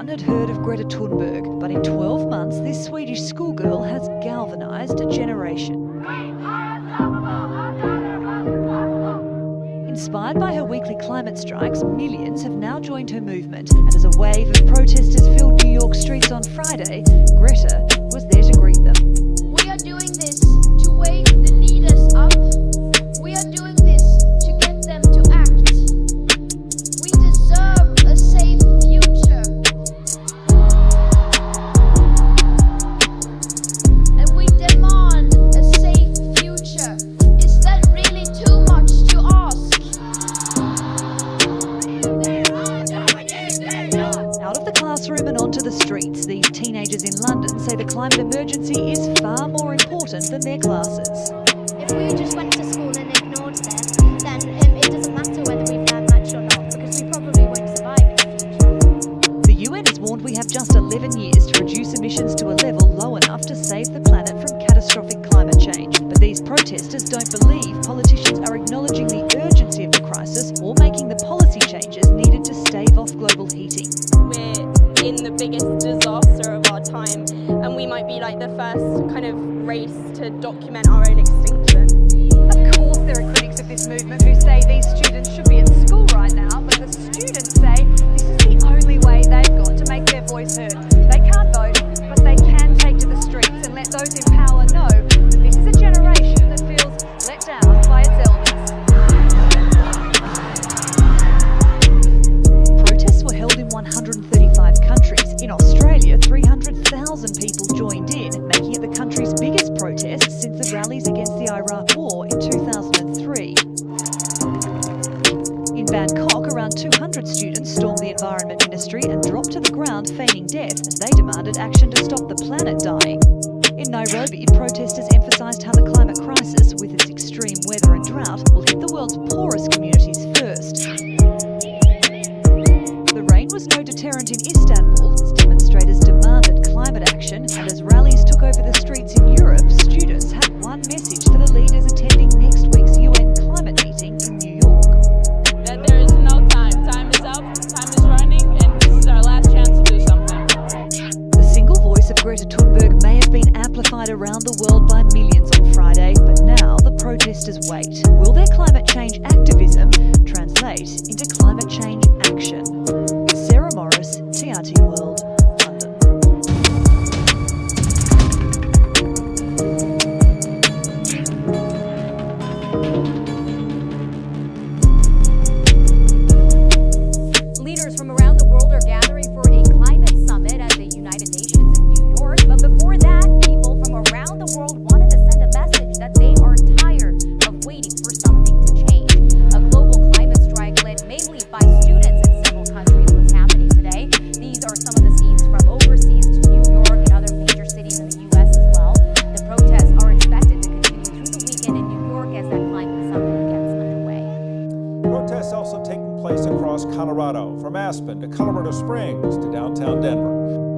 Everyone had heard of Greta Thunberg, but in 12 months this Swedish schoolgirl has galvanised a generation. Inspired by her weekly climate strikes, millions have now joined her movement, and as a wave of protesters filled New York streets on Friday, Greta was there to greet them. We are doing this to wake the leaders up. We are doing this to get them to act. We deserve a safe future. And we demand a safe future. Is that really too much to ask? Out of the classroom and onto the streets, these teenagers in London say the climate emergency is far more important than their classes. If we just went to school and ignored them, then it doesn't matter whether we've learned much or not, because we probably won't survive in the future. The UN has warned we have just 11 years to reduce emissions to a level low enough to save the planet from catastrophic climate change. But these protesters don't believe politicians are acknowledging the urgency of the crisis or making the policy changes needed to stave off global heating. We're in the biggest disaster of our time, and we might be like the first kind of race to document our own extinction. Of course there are critics of this movement who say these students should be at school right now, but the students say this is the only way they've got to make their voice heard. They can't vote, but they can take to the streets and let those in power know that this is a generation that feels let down by its elders. Protests were held in 135 countries. In Australia, 300,000 people joined in, making it the country's biggest protest since the rallies against the Iraq War in 2003. In Bangkok, around 200 students stormed the Environment Ministry and dropped to the ground feigning death as they demanded action to stop the planet dying. In Nairobi, protesters emphasised how the climate crisis, with its extreme weather and drought, will hit the world's poorest communities first. The rain was no deterrent in Istanbul as demonstrators demanded climate action, and as rallies took over the streets in Europe, students had one message for the leaders attending next week's UN climate meeting in New York. That there is no time. Time is up, time is running, and this is our last chance to do something. The single voice of Greta Thunberg may have been amplified around the world by millions on Friday, but now the protesters wait. Will their climate change activism translate into climate change action? Sarah Morris, TRT World, London. Leaders from around the world are gathering for a climate summit at the United Nations in New York. But before that, people from around the world wanted to send a message that they are tired of waiting for something to change. A global climate strike led mainly by students in several countries was happening today. These are some of the scenes from overseas to New York and other major cities in the U.S. as well. The protests are expected to continue through the weekend in New York as that climate summit gets underway. Protests also taking place across Colorado, from Aspen to Colorado Springs to downtown Denver.